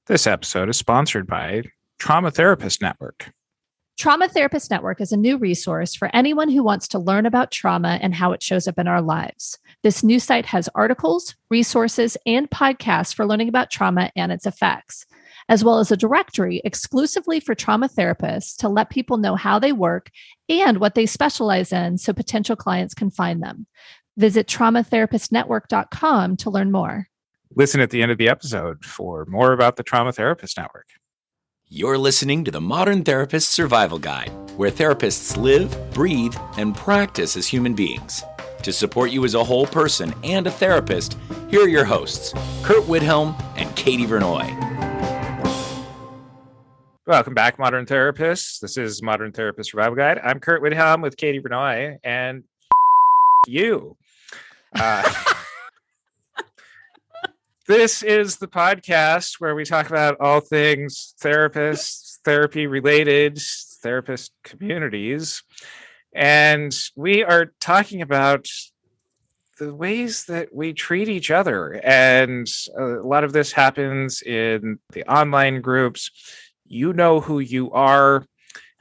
This episode is sponsored by Trauma Therapist Network. Trauma Therapist Network is a new resource for anyone who wants to learn about trauma and how it shows up in our lives. This new site has articles, resources, and podcasts for learning about trauma and its effects, as well as a directory exclusively for trauma therapists to let people know how they work and what they specialize in so potential clients can find them. Visit traumatherapistnetwork.com to learn more. Listen at the end of the episode for more about the Trauma Therapist Network. You're listening to the Modern Therapist Survival Guide, where therapists live, breathe, and practice as human beings. To support you as a whole person and a therapist, here are your hosts, Curt Widhalm and Katie Vernoy. Welcome back, Modern Therapists. This is Modern Therapist Survival Guide. I'm Curt Widhalm with Katie Vernoy, and you. This is the podcast where we talk about all things therapists, therapy-related, therapist communities. And we are talking about the ways that we treat each other. And a lot of this happens in the online groups. You know who you are.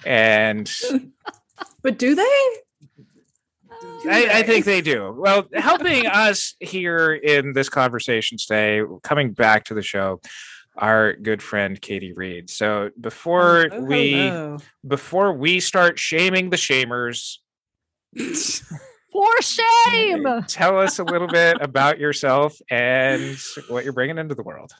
And but do they? I think they do. Well, helping us here in this conversation today, coming back to the show, our good friend Katie Reed. So before we start shaming the shamers, for shame, tell us a little bit about yourself and what you're bringing into the world.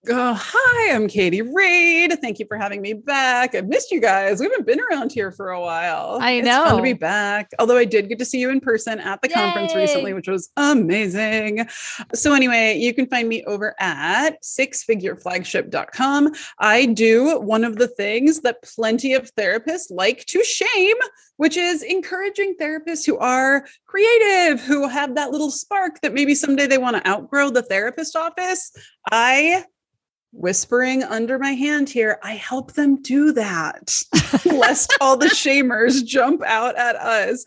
Hi, I'm Katie Reed. Thank you for having me back. I've missed you guys. We haven't been around here for a while. It's fun to be back. Although I did get to see you in person at the conference recently, which was amazing. So anyway, you can find me over at sixfigureflagship.com. I do one of the things that plenty of therapists like to shame, which is encouraging therapists who are creative, who have that little spark that maybe someday they want to outgrow the therapist office. Whispering under my hand here, I help them do that, lest all the shamers jump out at us.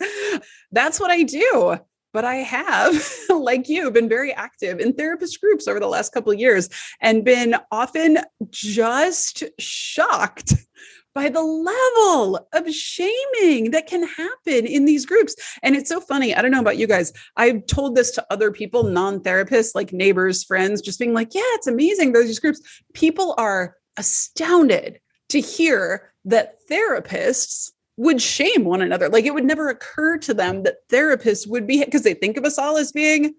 That's what I do. But I have, like you, been very active in therapist groups over the last couple of years and been often just shocked by the level of shaming that can happen in these groups. And it's so funny. I don't know about you guys. I've told this to other people, non-therapists, like neighbors, friends, just being like, yeah, it's amazing. Those groups, people are astounded to hear that therapists would shame one another. Like it would never occur to them that therapists would be, because they think of us all as being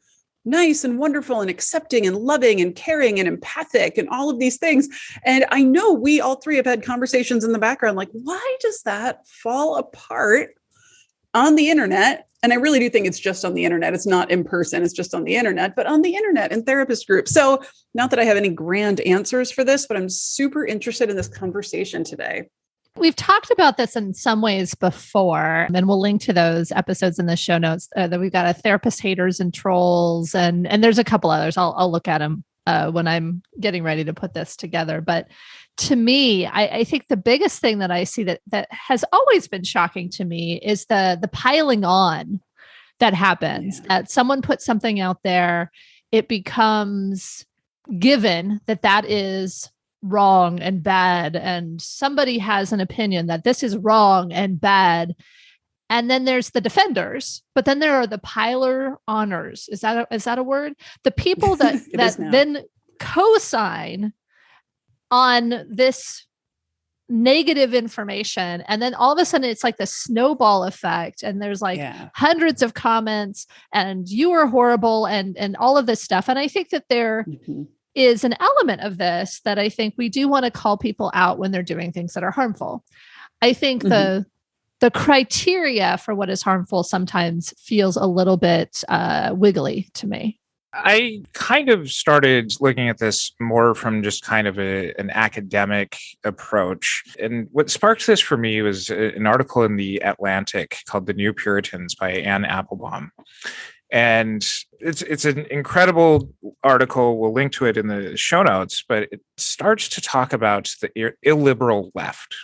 nice and wonderful and accepting and loving and caring and empathic and all of these things. And I know we all three have had conversations in the background, like, why does that fall apart on the internet? And I really do think it's just on the internet. It's not in person. It's just on the internet, but on the internet in therapist groups. So not that I have any grand answers for this, but I'm super interested in this conversation today. We've talked about this in some ways before, and we'll link to those episodes in the show notes. That we've got a therapist haters and trolls, and there's a couple others. I'll look at them when I'm getting ready to put this together. But to me, I think the biggest thing that I see that has always been shocking to me is the piling on that happens. Yeah. That someone puts something out there, it becomes given that is wrong and bad, and somebody has an opinion that this is wrong and bad, and then there's the defenders, but then there are the piler honors. Is that a word? The people that then co-sign on this negative information, and then all of a sudden it's like the snowball effect, and there's like hundreds of comments, and you are horrible, and all of this stuff. And I think that there is an element of this that I think we do want to call people out when they're doing things that are harmful. I think the criteria for what is harmful sometimes feels a little bit wiggly to me. I kind of started looking at this more from just kind of an academic approach. And what sparked this for me was an article in The Atlantic called The New Puritans by Anne Applebaum. And it's an incredible article. We'll link to it in the show notes, but it starts to talk about the illiberal left,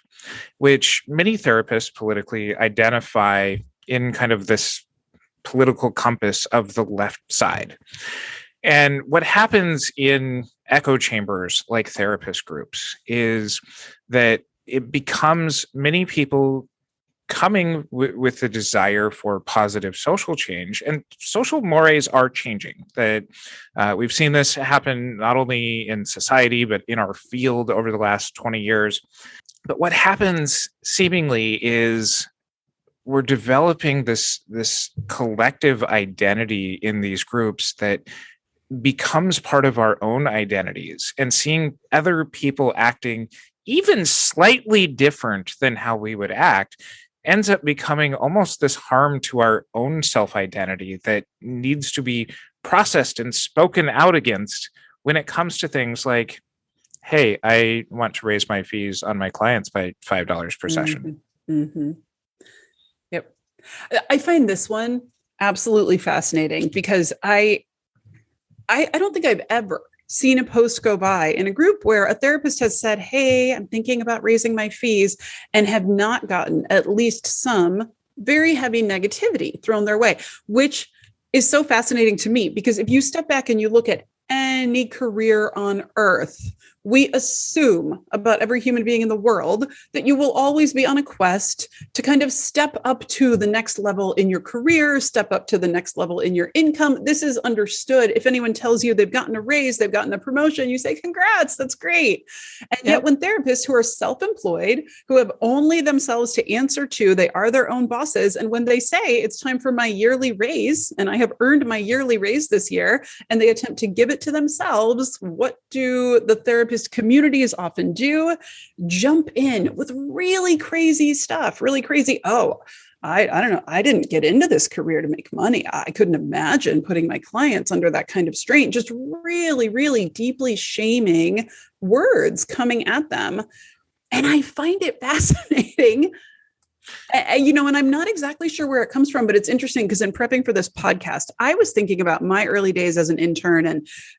which many therapists politically identify in kind of this political compass of the left side. And what happens in echo chambers like therapist groups is that it becomes many people coming with the desire for positive social change, and social mores are changing. That we've seen this happen not only in society but in our field over the last 20 years. But what happens seemingly is we're developing this collective identity in these groups that becomes part of our own identities, and seeing other people acting even slightly different than how we would act ends up becoming almost this harm to our own self-identity that needs to be processed and spoken out against when it comes to things like, hey, I want to raise my fees on my clients by $5 per session. Mm-hmm. Yep. I find this one absolutely fascinating because I don't think I've ever seen a post go by in a group where a therapist has said, hey, I'm thinking about raising my fees, and have not gotten at least some very heavy negativity thrown their way, which is so fascinating to me, because if you step back and you look at any career on earth, we assume about every human being in the world that you will always be on a quest to kind of step up to the next level in your career, step up to the next level in your income. This is understood. If anyone tells you they've gotten a raise, they've gotten a promotion, you say, congrats, that's great. And yet when therapists who are self-employed, who have only themselves to answer to, they are their own bosses. And when they say it's time for my yearly raise, and I have earned my yearly raise this year, and they attempt to give it to themselves, what do the therapist communities often do? Jump in with really crazy stuff, really crazy. Oh, I don't know. I didn't get into this career to make money. I couldn't imagine putting my clients under that kind of strain. Just really, really deeply shaming words coming at them. And I find it fascinating. And I'm not exactly sure where it comes from, but it's interesting because in prepping for this podcast, I was thinking about my early days as an intern.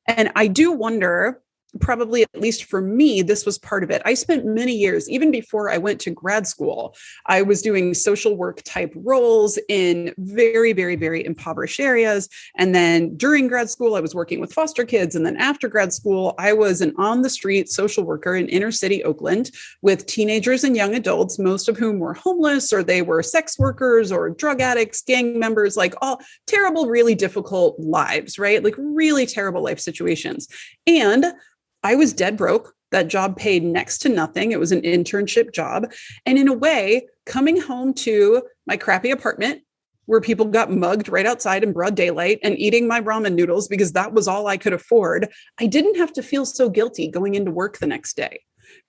And I do wonder, probably at least for me, this was part of it. I spent many years, even before I went to grad school, I was doing social work type roles in very, very, very impoverished areas. And then during grad school, I was working with foster kids. And then after grad school, I was an on the street social worker in inner city Oakland with teenagers and young adults, most of whom were homeless, or they were sex workers or drug addicts, gang members, like all terrible, really difficult lives, right? Like really terrible life situations. And I was dead broke. That job paid next to nothing. It was an internship job. And in a way, coming home to my crappy apartment where people got mugged right outside in broad daylight and eating my ramen noodles because that was all I could afford, I didn't have to feel so guilty going into work the next day,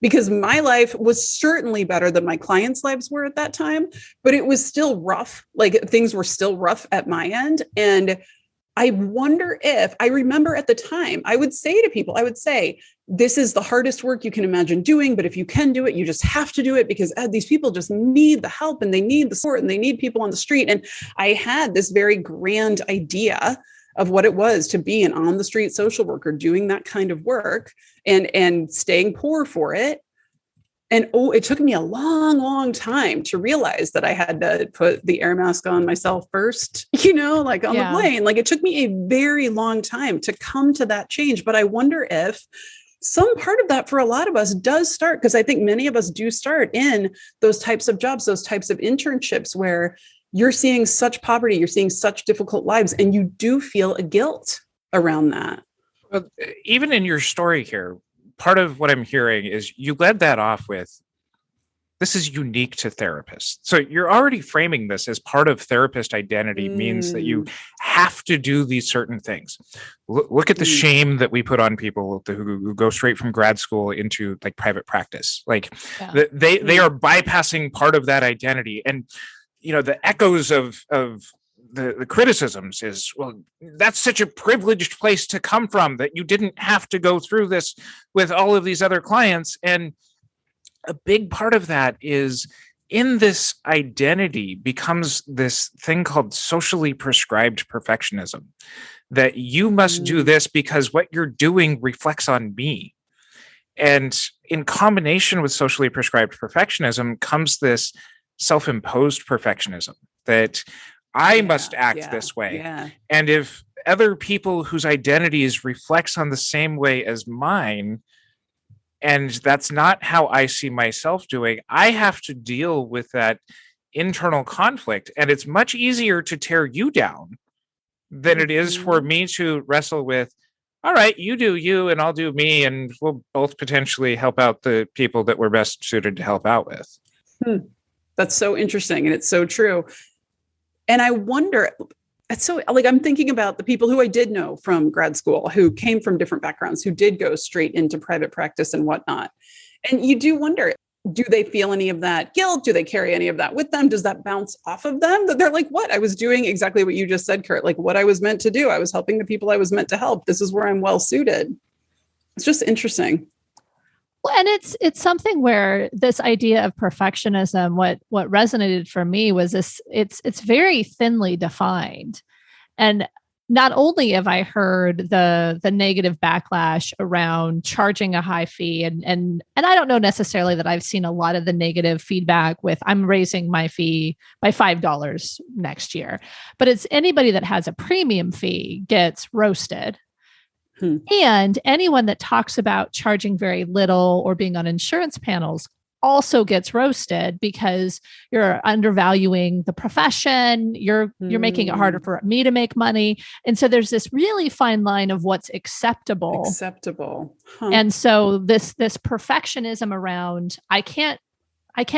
because my life was certainly better than my clients' lives were at that time, but it was still rough. Like things were still rough at my end. And I wonder if, I remember at the time, I would say to people, this is the hardest work you can imagine doing, but if you can do it, you just have to do it, because these people just need the help and they need the support and they need people on the street. And I had this very grand idea of what it was to be an on the street social worker doing that kind of work and staying poor for it. And it took me a long, long time to realize that I had to put the air mask on myself first, like on the plane. Like it took me a very long time to come to that change. But I wonder if some part of that for a lot of us does start, because I think many of us do start in those types of jobs, those types of internships where you're seeing such poverty, you're seeing such difficult lives, and you do feel a guilt around that. Well, even in your story here, part of what I'm hearing is you led that off with, this is unique to therapists. So you're already framing this as part of therapist identity means that you have to do these certain things. Look at the shame that we put on people who go straight from grad school into like private practice. Like they are bypassing part of that identity. And, the echoes of the criticisms is, well, that's such a privileged place to come from that you didn't have to go through this with all of these other clients. And a big part of that is in this identity becomes this thing called socially prescribed perfectionism, that you must do this because what you're doing reflects on me. And in combination with socially prescribed perfectionism comes this self-imposed perfectionism that I must act this way. Yeah. And if other people whose identities reflects on the same way as mine, and that's not how I see myself doing, I have to deal with that internal conflict. And it's much easier to tear you down than it is for me to wrestle with, all right, you do you and I'll do me, and we'll both potentially help out the people that we're best suited to help out with. That's so interesting. And it's so true. And I wonder, it's so like, I'm thinking about the people who I did know from grad school who came from different backgrounds, who did go straight into private practice and whatnot. And you do wonder, do they feel any of that guilt? Do they carry any of that with them? Does that bounce off of them? That they're like, what? I was doing exactly what you just said, Curt, like what I was meant to do. I was helping the people I was meant to help. This is where I'm well suited. It's just interesting. Well, and it's something where this idea of perfectionism, what resonated for me was this, it's very thinly defined. And not only have I heard the negative backlash around charging a high fee, and I don't know necessarily that I've seen a lot of the negative feedback with I'm raising my fee by $5 next year, but it's anybody that has a premium fee gets roasted. And anyone that talks about charging very little or being on insurance panels also gets roasted because you're undervaluing the profession. You're making it harder for me to make money. And so there's this really fine line of what's acceptable. And so this perfectionism around, I can't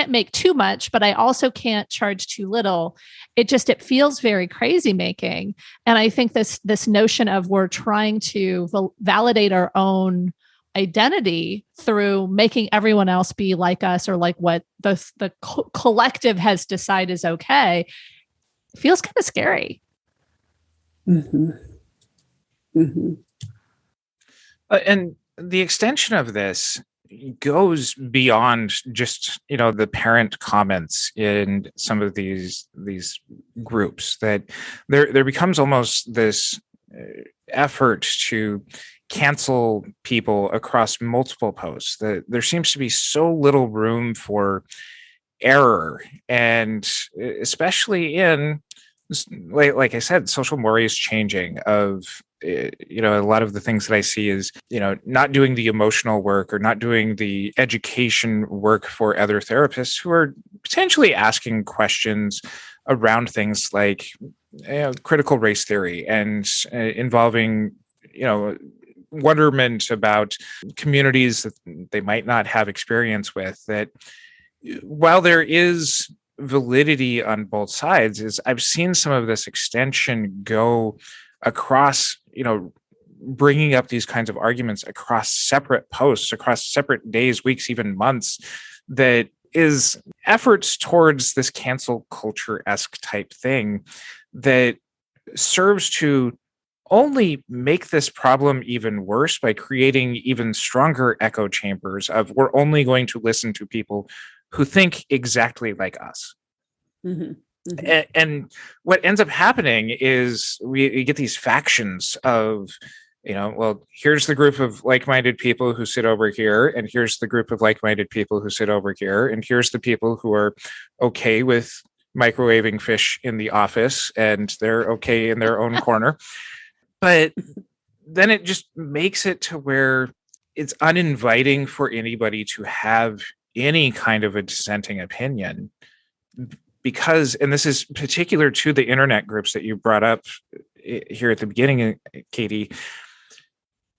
make too much, but I also can't charge too little. It feels very crazy making. And I think this notion of we're trying to validate our own identity through making everyone else be like us or like what the collective has decided is okay, feels kind of scary. And the extension of this goes beyond just, the parent comments in some of these groups, that there becomes almost this effort to cancel people across multiple posts. That there seems to be so little room for error, and especially in, like I said, social mores changing of, a lot of the things that I see is, not doing the emotional work or not doing the education work for other therapists who are potentially asking questions around things like critical race theory and involving, wonderment about communities that they might not have experience with. That while there is validity on both sides, is I've seen some of this extension go across, bringing up these kinds of arguments across separate posts, across separate days, weeks, even months, that is efforts towards this cancel culture-esque type thing that serves to only make this problem even worse by creating even stronger echo chambers of we're only going to listen to people who think exactly like us. And what ends up happening is we get these factions of, well, here's the group of like-minded people who sit over here, and here's the group of like-minded people who sit over here, and here's the people who are okay with microwaving fish in the office, and they're okay in their own corner. But then it just makes it to where it's uninviting for anybody to have any kind of a dissenting opinion. Because, and this is particular to the internet groups that you brought up here at the beginning, Katie,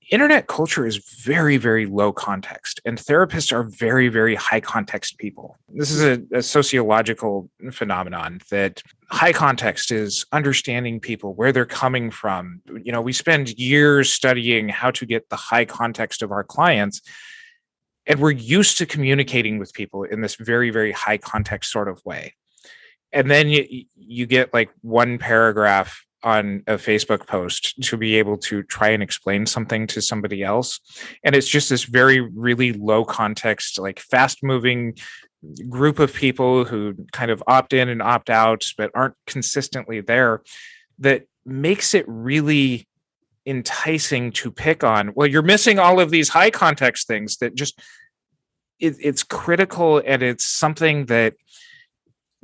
internet culture is very, very low context, and therapists are very, very high context people. This is a sociological phenomenon that high context is understanding people, where they're coming from. We spend years studying how to get the high context of our clients, and we're used to communicating with people in this very, very high context sort of way. And then you get like one paragraph on a Facebook post to be able to try and explain something to somebody else. And it's just this very, really low context, like fast moving group of people who kind of opt in and opt out, but aren't consistently there, that makes it really enticing to pick on. Well, you're missing all of these high context things that just, it's critical. And it's something that,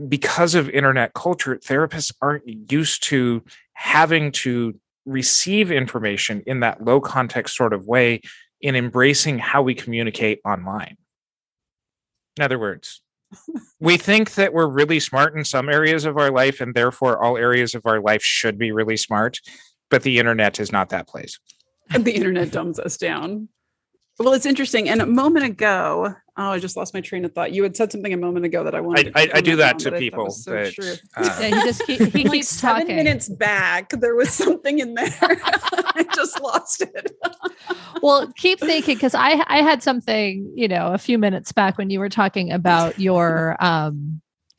because of internet culture, therapists aren't used to having to receive information in that low context sort of way in embracing how we communicate online. In other words, we think that we're really smart in some areas of our life, and therefore all areas of our life should be really smart, but the internet is not that place. And the internet dumbs us down. Well, it's interesting. And a moment ago, I just lost my train of thought. You had said something a moment ago that I wanted I do that to people. So true. Yeah, he Like keeps 7 talking. minutes back, there was something in there. I just lost it. Well, keep thinking, because I had something, a few minutes back when you were talking about your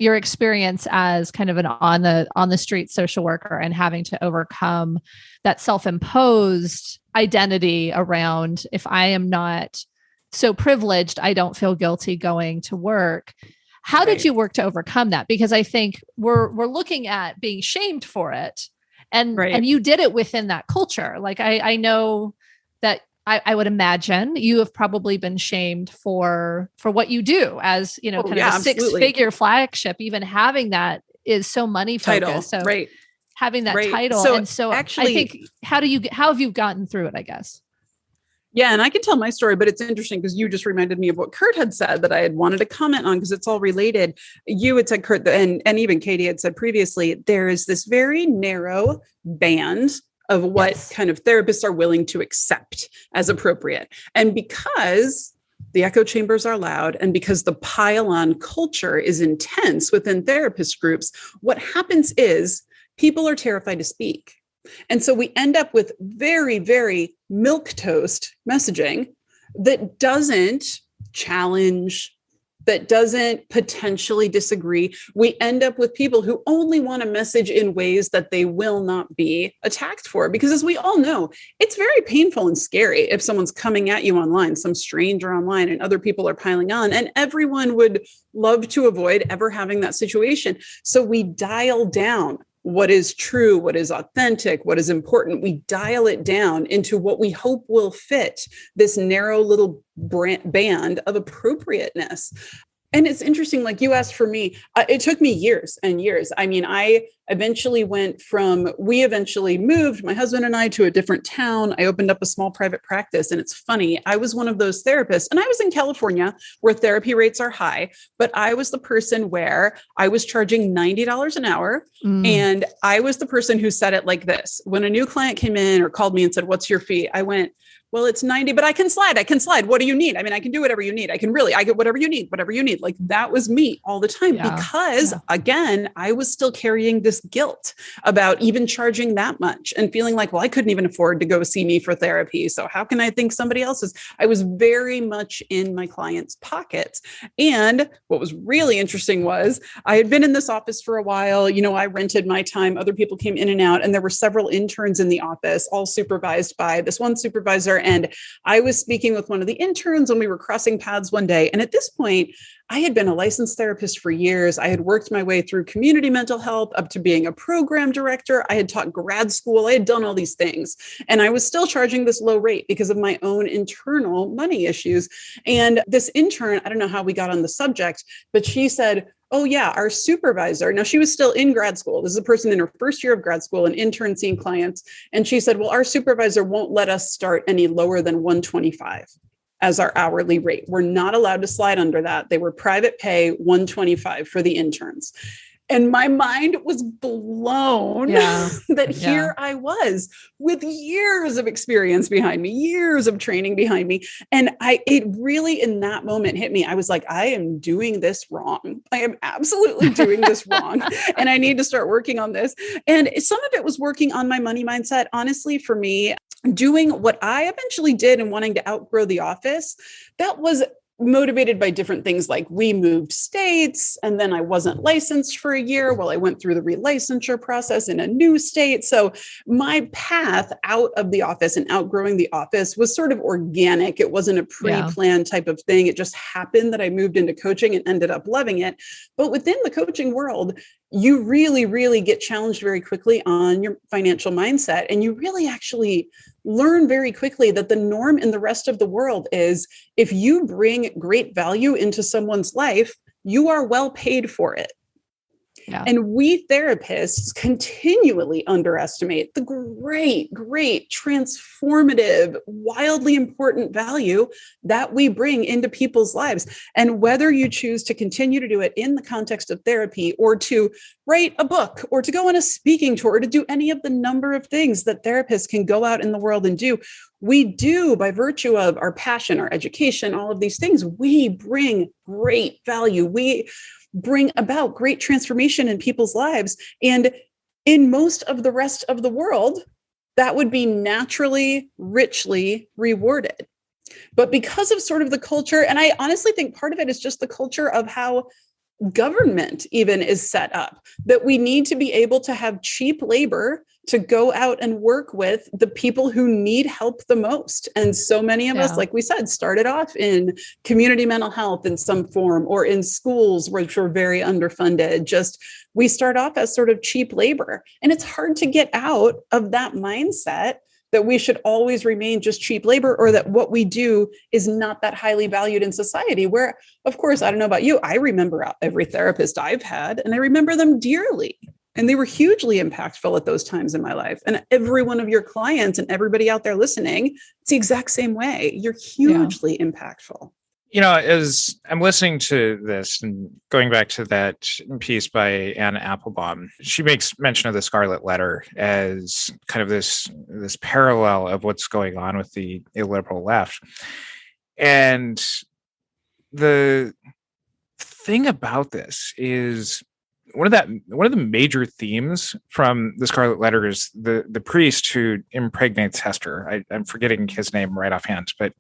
experience as kind of an on the street social worker and having to overcome that self-imposed identity around, if I am not so privileged, I don't feel guilty going to work. How did you work to overcome that? Because I think we're looking at being shamed for it, and you did it within that culture. Like I know that I would imagine you have probably been shamed for what you do as, kind of a absolutely. 6-figure flagship. Even having that is so money focused. So having that title. So and so actually, I think, how have you gotten through it, I guess? Yeah. And I can tell my story, but it's interesting because you just reminded me of what Curt had said that I had wanted to comment on, because it's all related. You had said, Curt, and even Katie had said previously, there is this very narrow band of what kind of therapists are willing to accept as appropriate. And because the echo chambers are loud, and because the pile-on culture is intense within therapist groups, what happens is people are terrified to speak. And so we end up with very, very milquetoast messaging that doesn't challenge, that doesn't potentially disagree. We end up with people who only want to message in ways that they will not be attacked for. Because as we all know, it's very painful and scary if someone's coming at you online, some stranger online, and other people are piling on. And everyone would love to avoid ever having that situation. So we dial down what is true, what is authentic, what is important. We dial it down into what we hope will fit this narrow little band of appropriateness. And it's interesting, like you asked for me, it took me years and years. I mean, we eventually moved, my husband and I, to a different town. I opened up a small private practice. And it's funny, I was one of those therapists, and I was in California where therapy rates are high, but I was the person where I was charging $90 an hour. And I was the person who said it like this. When a new client came in or called me and said, "What's your fee?" I went, "Well, it's 90, but I can slide. What do you need? I mean, I can do whatever you need. I get whatever you need. Like that was me all the time because again, I was still carrying this guilt about even charging that much and feeling like, well, I couldn't even afford to go see me for therapy. So how can I think somebody else is? I was very much in my client's pockets. And what was really interesting was I had been in this office for a while. I rented my time. Other people came in and out, and there were several interns in the office, all supervised by this one supervisor. And I was speaking with one of the interns when we were crossing paths one day. And at this point, I had been a licensed therapist for years. I had worked my way through community mental health up to being a program director. I had taught grad school. I had done all these things. And I was still charging this low rate because of my own internal money issues. And this intern, I don't know how we got on the subject, but she said, "Oh yeah, our supervisor." Now she was still in grad school. This is a person in her first year of grad school, an intern seeing clients. And she said, "Well, our supervisor won't let us start any lower than 125 as our hourly rate. We're not allowed to slide under that. They were private pay, 125 for the interns." And my mind was blown that here I was with years of experience behind me, years of training behind me. And it really in that moment hit me. I was like, I am doing this wrong. I am absolutely doing this wrong. And I need to start working on this. And some of it was working on my money mindset. Honestly, for me, doing what I eventually did and wanting to outgrow the office, that was motivated by different things. Like we moved states, and then I wasn't licensed for a year while I went through the relicensure process in a new state. So my path out of the office and outgrowing the office was sort of organic. It wasn't a pre-planned type of thing. It just happened that I moved into coaching and ended up loving it. But within the coaching world, you really, really get challenged very quickly on your financial mindset. And you really actually learn very quickly that the norm in the rest of the world is if you bring great value into someone's life, you are well paid for it. Yeah. And we therapists continually underestimate the great, transformative, wildly important value that we bring into people's lives. And whether you choose to continue to do it in the context of therapy, or to write a book, or to go on a speaking tour, or to do any of the number of things that therapists can go out in the world and do, we do, by virtue of our passion, our education, all of these things, we bring great value. We bring about great transformation in people's lives. And in most of the rest of the world, that would be naturally, richly rewarded. But because of sort of the culture, and I honestly think part of it is just the culture of how government even is set up, that we need to be able to have cheap labor to go out and work with the people who need help the most. And so many of us, like we said, started off in community mental health in some form, or in schools which were very underfunded. Just, we start off as sort of cheap labor. And it's hard to get out of that mindset that we should always remain just cheap labor, or that what we do is not that highly valued in society. Where, of course, I don't know about you, I remember every therapist I've had, and I remember them dearly. And they were hugely impactful at those times in my life. And every one of your clients and everybody out there listening, it's the exact same way. You're hugely impactful. You know, as I'm listening to this and going back to that piece by Anne Applebaum, she makes mention of the Scarlet Letter as kind of this parallel of what's going on with the illiberal left. And the thing about this is, one of the major themes from the Scarlet Letter is the priest who impregnates Hester. I'm forgetting his name right offhand, but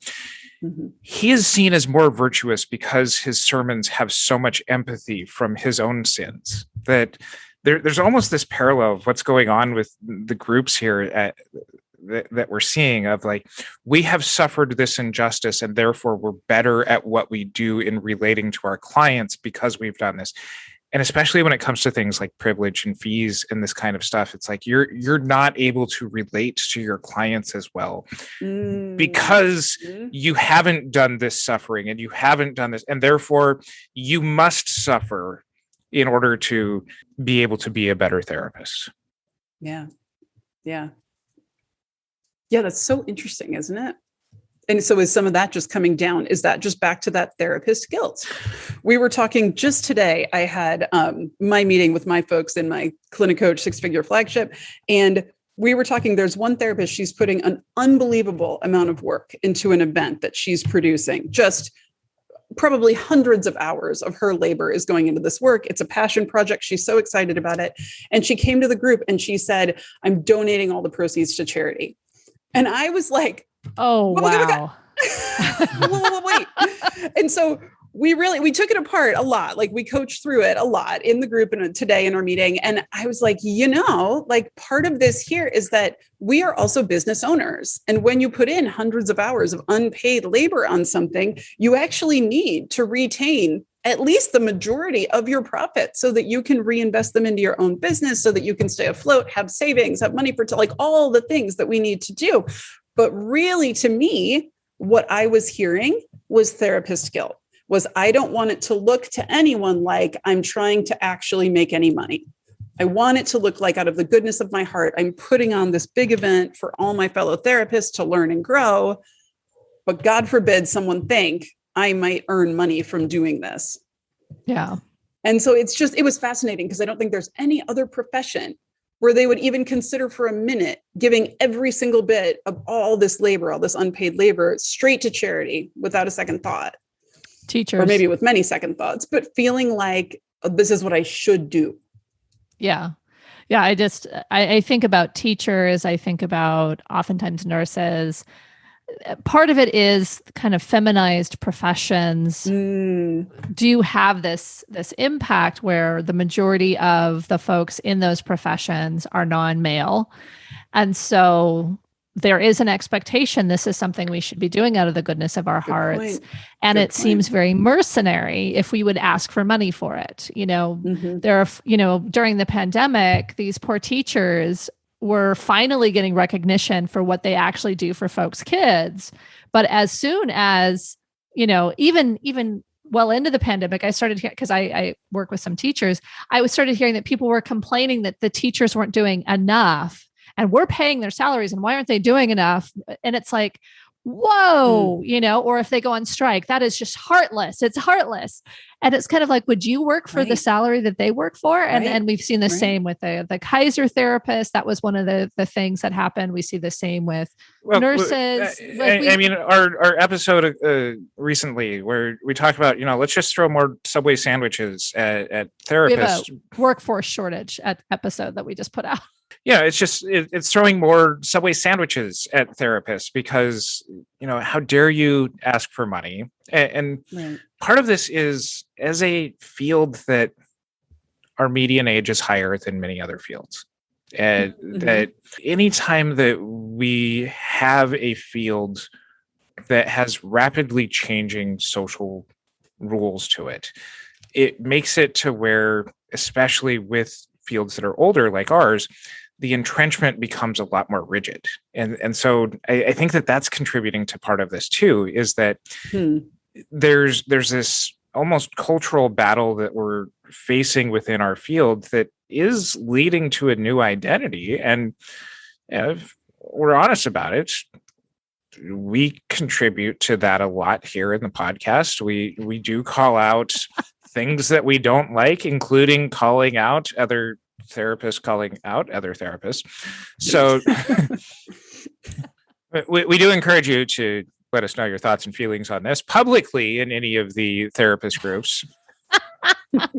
he is seen as more virtuous because his sermons have so much empathy from his own sins. That there's almost this parallel of what's going on with the groups here that we're seeing, of like, we have suffered this injustice and therefore we're better at what we do in relating to our clients because we've done this. And especially when it comes to things like privilege and fees and this kind of stuff, it's like you're not able to relate to your clients as well because you haven't done this suffering and you haven't done this, and therefore you must suffer in order to be able to be a better therapist. Yeah, that's so interesting, isn't it? And so is some of that just coming down? Is that just back to that therapist guilt? We were talking just today. I had my meeting with my folks in my Clinic Coach 6-figure flagship. And we were talking, there's one therapist, she's putting an unbelievable amount of work into an event that she's producing. Just probably hundreds of hours of her labor is going into this work. It's a passion project. She's so excited about it. And she came to the group and she said, I'm donating all the proceeds to charity. And I was like, oh, wow. Wait. And so we took it apart a lot. Like, we coached through it a lot in the group and today in our meeting. And I was like, like, part of this here is that we are also business owners. And when you put in hundreds of hours of unpaid labor on something, you actually need to retain at least the majority of your profits so that you can reinvest them into your own business, so that you can stay afloat, have savings, have money for like all the things that we need to do. But really, to me, what I was hearing was therapist guilt. Was, I don't want it to look to anyone like I'm trying to actually make any money. I want it to look like, out of the goodness of my heart, I'm putting on this big event for all my fellow therapists to learn and grow. But God forbid someone think I might earn money from doing this. Yeah. And so it was fascinating, because I don't think there's any other profession where they would even consider for a minute giving every single bit of all this labor, all this unpaid labor, straight to charity without a second thought. Teachers. Or maybe with many second thoughts, but feeling like, oh, this is what I should do. Yeah. Yeah. I think about teachers. I think about oftentimes nurses. Part of it is kind of feminized professions do have this impact where the majority of the folks in those professions are non-male. And so there is an expectation this is something we should be doing out of the goodness of our hearts. And it seems very mercenary if we would ask for money for it. There are, during the pandemic, these poor teachers were finally getting recognition for what they actually do for folks' kids. But as soon as, even well into the pandemic, I started hearing, because I work with some teachers, I started hearing that people were complaining that the teachers weren't doing enough, and we're paying their salaries, and why aren't they doing enough? And it's like, whoa, or if they go on strike, that is just heartless. It's heartless. And it's kind of like, would you work for the salary that they work for? And we've seen the same with the Kaiser therapist. That was one of the things that happened. We see the same with nurses. I mean, our episode recently where we talk about, let's just throw more Subway sandwiches at therapists. We have a workforce shortage episode that we just put out. Yeah, it's just it's throwing more Subway sandwiches at therapists because, how dare you ask for money? And part of this is, as a field that our median age is higher than many other fields. And that anytime that we have a field that has rapidly changing social rules to it, it makes it to where, especially with fields that are older like ours, the entrenchment becomes a lot more rigid. And so I think that that's contributing to part of this too, is that there's this almost cultural battle that we're facing within our field that is leading to a new identity. And if we're honest about it, we contribute to that a lot here in the podcast. We do call out things that we don't like, including calling out other therapists calling out other therapists. So we do encourage you to let us know your thoughts and feelings on this publicly in any of the therapist groups. But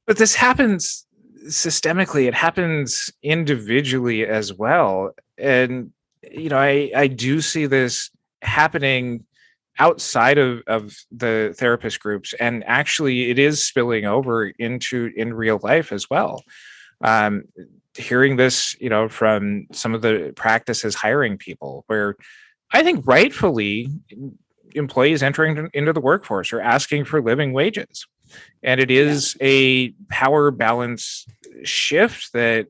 this happens systemically. It happens individually as well. And, I do see this happening outside of the therapist groups, and actually it is spilling over in real life as well. Hearing this, from some of the practices hiring people, where I think rightfully employees entering into the workforce are asking for living wages, and it is a power balance shift that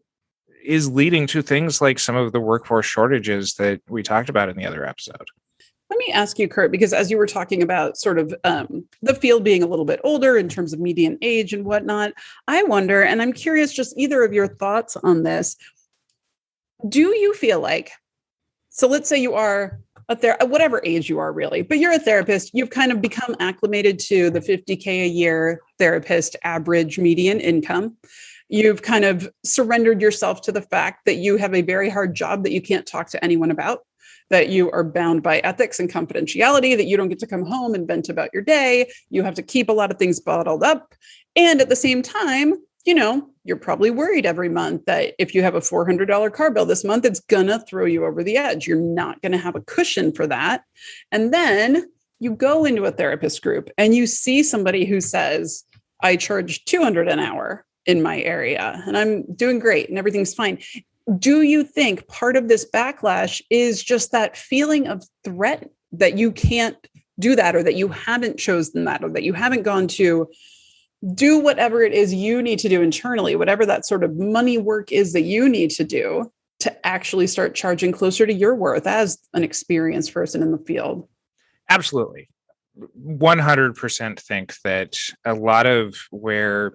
is leading to things like some of the workforce shortages that we talked about in the other episode. Let me ask you, Curt, because as you were talking about sort of the field being a little bit older in terms of median age and whatnot, I wonder, and I'm curious, just either of your thoughts on this. Do you feel like, so let's say you are whatever age you are really, but you're a therapist, you've kind of become acclimated to the $50K a year therapist average median income. You've kind of surrendered yourself to the fact that you have a very hard job that you can't talk to anyone about, that you are bound by ethics and confidentiality, that you don't get to come home and vent about your day. You have to keep a lot of things bottled up. And at the same time, you're probably worried every month that if you have a $400 car bill this month, it's going to throw you over the edge. You're not going to have a cushion for that. And then you go into a therapist group and you see somebody who says, I charge $200 an hour in my area and I'm doing great and everything's fine. Do you think part of this backlash is just that feeling of threat that you can't do that, or that you haven't chosen that, or that you haven't gone to do whatever it is you need to do internally, whatever that sort of money work is that you need to do to actually start charging closer to your worth as an experienced person in the field? Absolutely. 100% think that a lot of where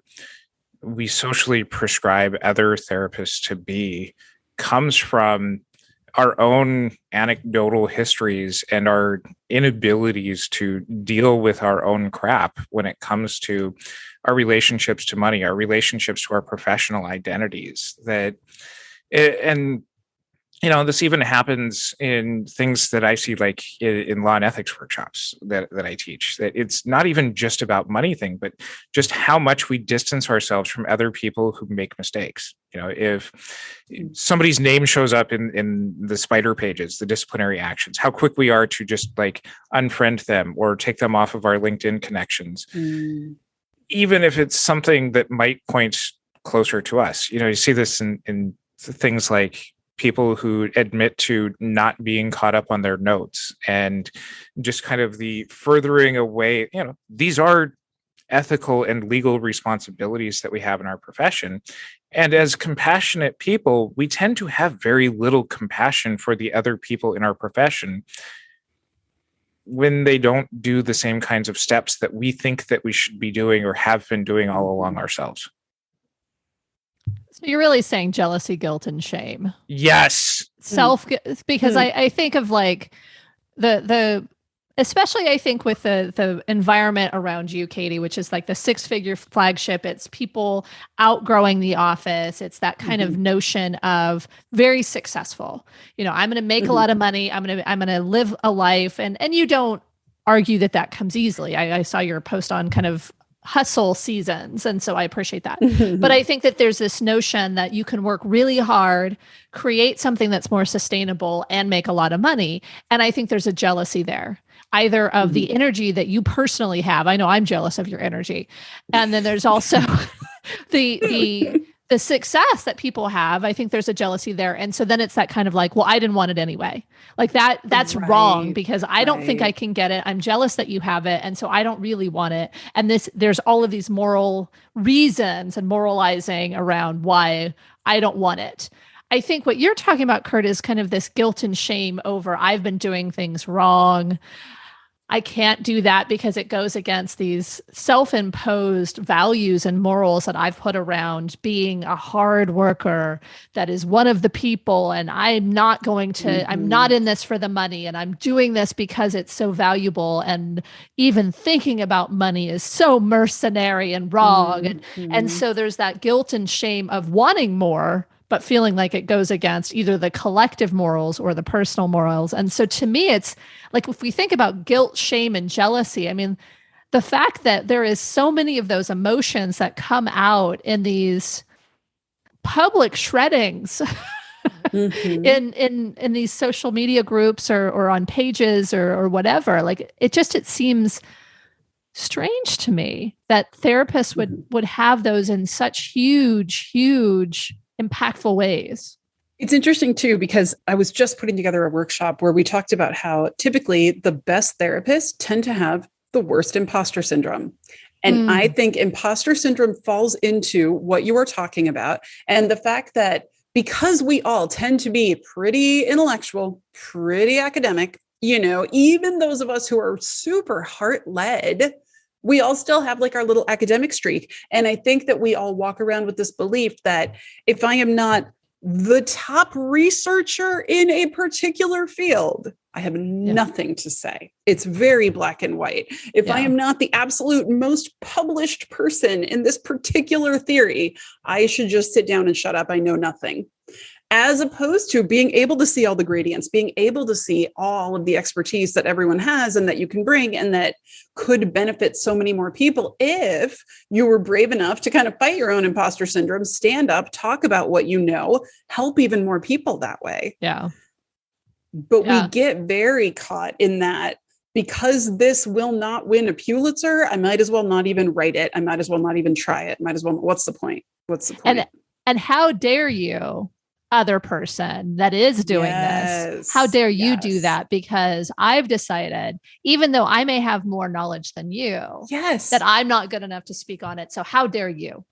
we socially prescribe other therapists to be comes from our own anecdotal histories and our inabilities to deal with our own crap when it comes to our relationships to money, our relationships to our professional identities. This even happens in things that I see, like in law and ethics workshops that I teach, that it's not even just about money thing, but just how much we distance ourselves from other people who make mistakes. If somebody's name shows up in the spider pages, the disciplinary actions, how quick we are to just like unfriend them or take them off of our LinkedIn connections, even if it's something that might point closer to us. You see this in things like people who admit to not being caught up on their notes, and just kind of the furthering away. These are ethical and legal responsibilities that we have in our profession. And as compassionate people, we tend to have very little compassion for the other people in our profession when they don't do the same kinds of steps that we think that we should be doing or have been doing all along ourselves. So you're really saying jealousy, guilt, and shame. Yes. Because I think of like the especially I think with the environment around you, Katie, which is like the 6-figure flagship. It's people outgrowing the office. It's that kind of notion of very successful. You know, I'm going to make a lot of money. I'm going to live a life. And you don't argue that comes easily. I saw your post on kind of hustle seasons. And so I appreciate that. But I think that there's this notion that you can work really hard, create something that's more sustainable, and make a lot of money. And I think there's a jealousy there, either of the energy that you personally have. I know I'm jealous of your energy. And then there's also the success that people have. I think there's a jealousy there. And so then it's that kind of like, well, I didn't want it anyway. Like that's wrong because I don't think I can get it. I'm jealous that you have it. And so I don't really want it. And there's all of these moral reasons and moralizing around why I don't want it. I think what you're talking about, Curt, is kind of this guilt and shame over I've been doing things wrong. I can't do that because it goes against these self-imposed values and morals that I've put around being a hard worker that is one of the people. And I'm not going to, I'm not in this for the money, and I'm doing this because it's so valuable. And even thinking about money is so mercenary and wrong. And so there's that guilt and shame of wanting more, but feeling like it goes against either the collective morals or the personal morals. And so to me, it's like, if we think about guilt, shame, and jealousy, I mean, the fact that there is so many of those emotions that come out in these public shreddings in these social media groups or on pages or whatever, like it seems strange to me that therapists would have those in such huge impactful ways. It's interesting too, because I was just putting together a workshop where we talked about how typically the best therapists tend to have the worst imposter syndrome. And I think imposter syndrome falls into what you are talking about. And the fact that because we all tend to be pretty intellectual, pretty academic, you know, even those of us who are super heart-led, we all still have like our little academic streak. And I think that we all walk around with this belief that if I am not the top researcher in a particular field, I have nothing to say. It's very black and white. If I am not the absolute most published person in this particular theory, I should just sit down and shut up. I know nothing. As opposed to being able to see all the gradients, being able to see all of the expertise that everyone has and that you can bring and that could benefit so many more people if you were brave enough to kind of fight your own imposter syndrome, stand up, talk about what you know, help even more people that way. Yeah. But we get very caught in that because this will not win a Pulitzer, I might as well not even write it. I might as well not even try it. Might as well. What's the point? What's the point? And how dare you, other person that is doing this, how dare you do that? Because I've decided, even though I may have more knowledge than you, that I'm not good enough to speak on it. So how dare you?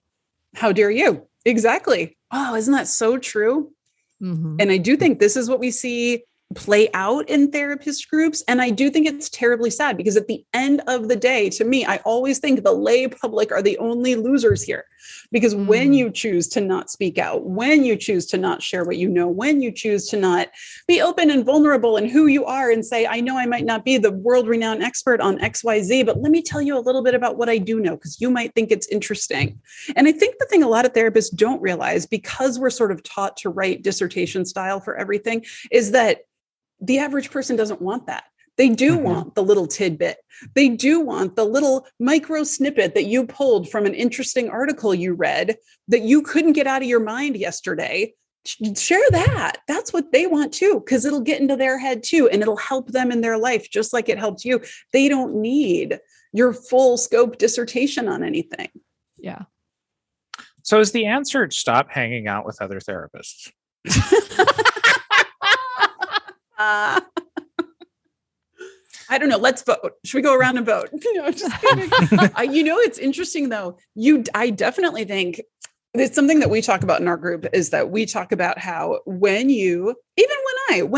How dare you? Exactly. Oh, isn't that so true? And I do think this is what we see play out in therapist groups. And I do think it's terribly sad because at the end of the day, to me, I always think the lay public are the only losers here. Because when you choose to not speak out, when you choose to not share what you know, when you choose to not be open and vulnerable in who you are and say, I know I might not be the world-renowned expert on XYZ, but let me tell you a little bit about what I do know, because you might think it's interesting. And I think the thing a lot of therapists don't realize, because we're sort of taught to write dissertation style for everything, is that the average person doesn't want that. They do want the little tidbit. They do want the little micro snippet that you pulled from an interesting article you read that you couldn't get out of your mind yesterday. Share that. That's what they want too, because it'll get into their head too, and it'll help them in their life, just like it helped you. They don't need your full scope dissertation on anything. Yeah. So is the answer stop hanging out with other therapists? I don't know. Let's vote. Should we go around and vote? Just kidding. It's interesting though. I definitely think It's something that we talk about in our group, is that we talk about how when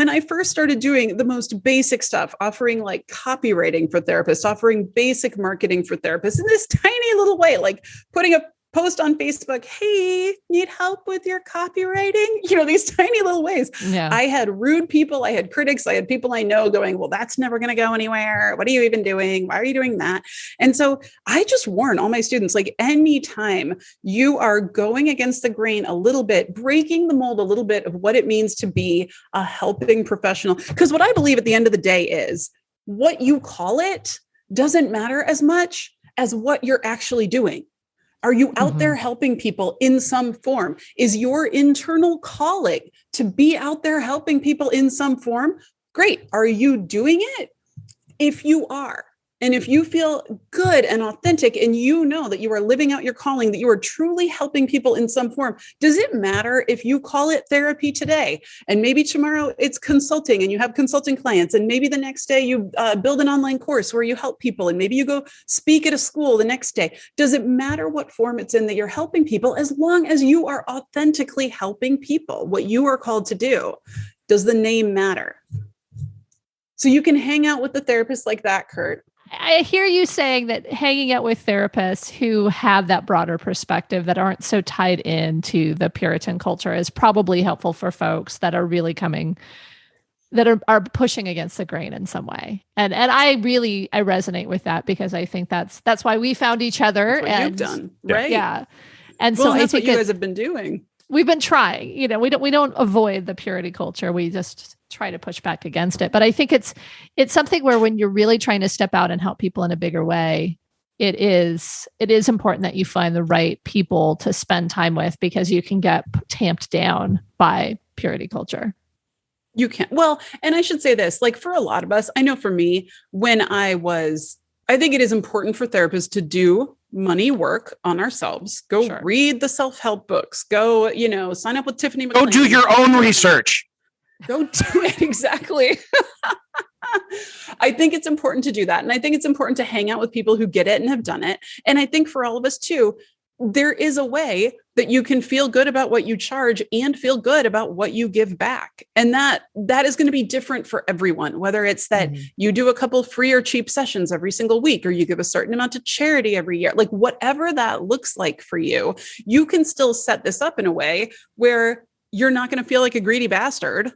I first started doing the most basic stuff, offering like copywriting for therapists, offering basic marketing for therapists in this tiny little way, like putting a post on Facebook, hey, need help with your copywriting? These tiny little ways. Yeah. I had rude people. I had critics. I had people I know going, well, that's never going to go anywhere. What are you even doing? Why are you doing that? And so I just warn all my students, like anytime you are going against the grain a little bit, breaking the mold a little bit of what it means to be a helping professional, because what I believe at the end of the day is what you call it doesn't matter as much as what you're actually doing. Are you out there helping people in some form? Is your internal calling to be out there helping people in some form? Great. Are you doing it? If you are, and if you feel good and authentic and you know that you are living out your calling, that you are truly helping people in some form, does it matter if you call it therapy today and maybe tomorrow it's consulting and you have consulting clients, and maybe the next day you build an online course where you help people, and maybe you go speak at a school the next day? Does it matter what form it's in that you're helping people, as long as you are authentically helping people, what you are called to do? Does the name matter? So you can hang out with the therapists like that, Curt. I hear you saying that hanging out with therapists who have that broader perspective, that aren't so tied into the Puritan culture, is probably helpful for folks that are really are pushing against the grain in some way. And I resonate with that, because I think that's why we found each other. That's what you've done, right? Yeah. And well, so and that's I think what you guys have been doing. We've been trying, we don't avoid the purity culture. We just try to push back against it. But I think it's something where when you're really trying to step out and help people in a bigger way, it is important that you find the right people to spend time with, because you can get tamped down by purity culture. You can. Well, and I should say this, like for a lot of us, I know for me, I think it is important for therapists to do money work on ourselves. Go read the self-help books. Go, sign up with Tiffany McClain. Go do your own research. Go do it. Exactly. I think it's important to do that. And I think it's important to hang out with people who get it and have done it. And I think for all of us too, there is a way that you can feel good about what you charge and feel good about what you give back. And that is going to be different for everyone, whether it's that you do a couple free or cheap sessions every single week, or you give a certain amount to charity every year, like whatever that looks like for you, you can still set this up in a way where you're not going to feel like a greedy bastard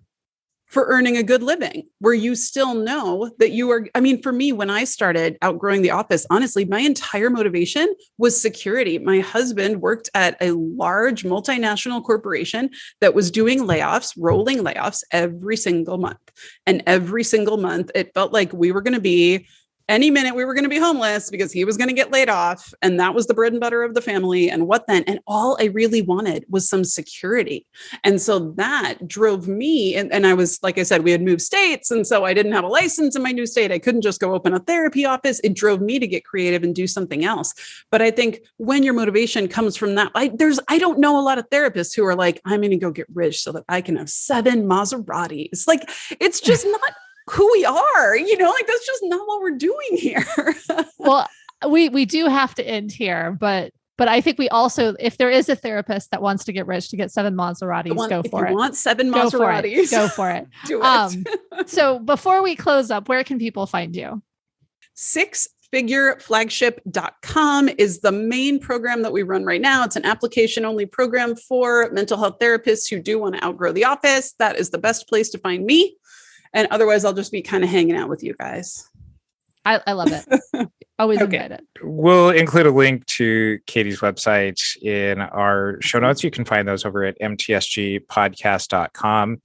for earning a good living, where you still know that you are. I mean, for me, when I started outgrowing the office, honestly, my entire motivation was security. My husband worked at a large multinational corporation that was doing layoffs, rolling layoffs every single month. And every single month, it felt like we were going to be any minute we were going to be homeless because he was going to get laid off. And that was the bread and butter of the family. And what then? And all I really wanted was some security. And so that drove me. And I was, like I said, we had moved states. And so I didn't have a license in my new state. I couldn't just go open a therapy office. It drove me to get creative and do something else. But I think when your motivation comes from that, I don't know a lot of therapists who are like, I'm going to go get rich so that I can have 7 Maseratis. Like, it's just not who we are, like that's just not what we're doing here. Well, we do have to end here, but I think we also, if there is a therapist that wants to get rich to get 7 Maseratis, go for it. If you want 7 Maseratis, go for it. Do it. So before we close up, where can people find you? Sixfigureflagship.com is the main program that we run right now. It's an application only program for mental health therapists who do want to outgrow the office. That is the best place to find me. And otherwise, I'll just be kind of hanging out with you guys. I love it. Always invited. We'll include a link to Katie's website in our show notes. You can find those over at mtsgpodcast.com.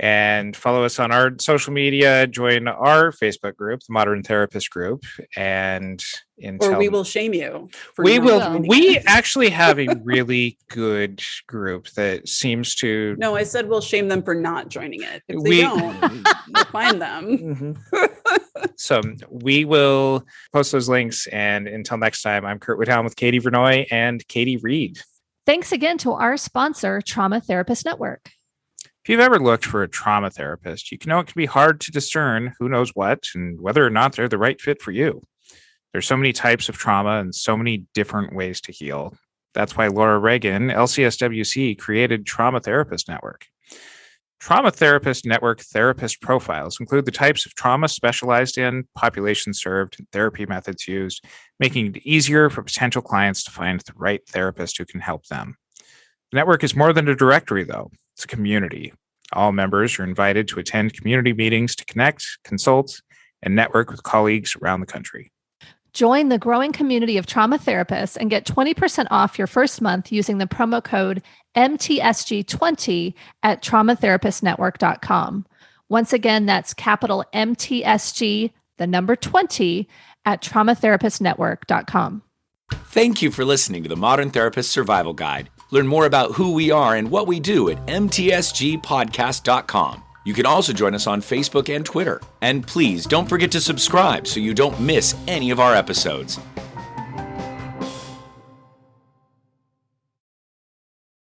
And follow us on our social media. Join our Facebook group, the Modern Therapist Group, or we will shame you. We actually have a really good group that seems to. No, I said we'll shame them for not joining it. If they don't, we'll find them. So we will post those links. And until next time, I'm Curt Widhalm with Katie Vernoy and Katie Reed. Thanks again to our sponsor, Trauma Therapist Network. If you've ever looked for a trauma therapist, you know it can be hard to discern who knows what and whether or not they're the right fit for you. There's so many types of trauma and so many different ways to heal. That's why Laura Reagan, LCSWC, created Trauma Therapist Network. Trauma Therapist Network therapist profiles include the types of trauma specialized in, population served, and therapy methods used, making it easier for potential clients to find the right therapist who can help them. The network is more than a directory, though. It's a community. All members are invited to attend community meetings to connect, consult, and network with colleagues around the country. Join the growing community of trauma therapists and get 20% off your first month using the promo code MTSG20 at traumatherapistnetwork.com. Once again, that's capital MTSG, the number 20 at traumatherapistnetwork.com. Thank you for listening to the Modern Therapist Survival Guide. Learn more about who we are and what we do at mtsgpodcast.com. You can also join us on Facebook and Twitter. And please don't forget to subscribe so you don't miss any of our episodes.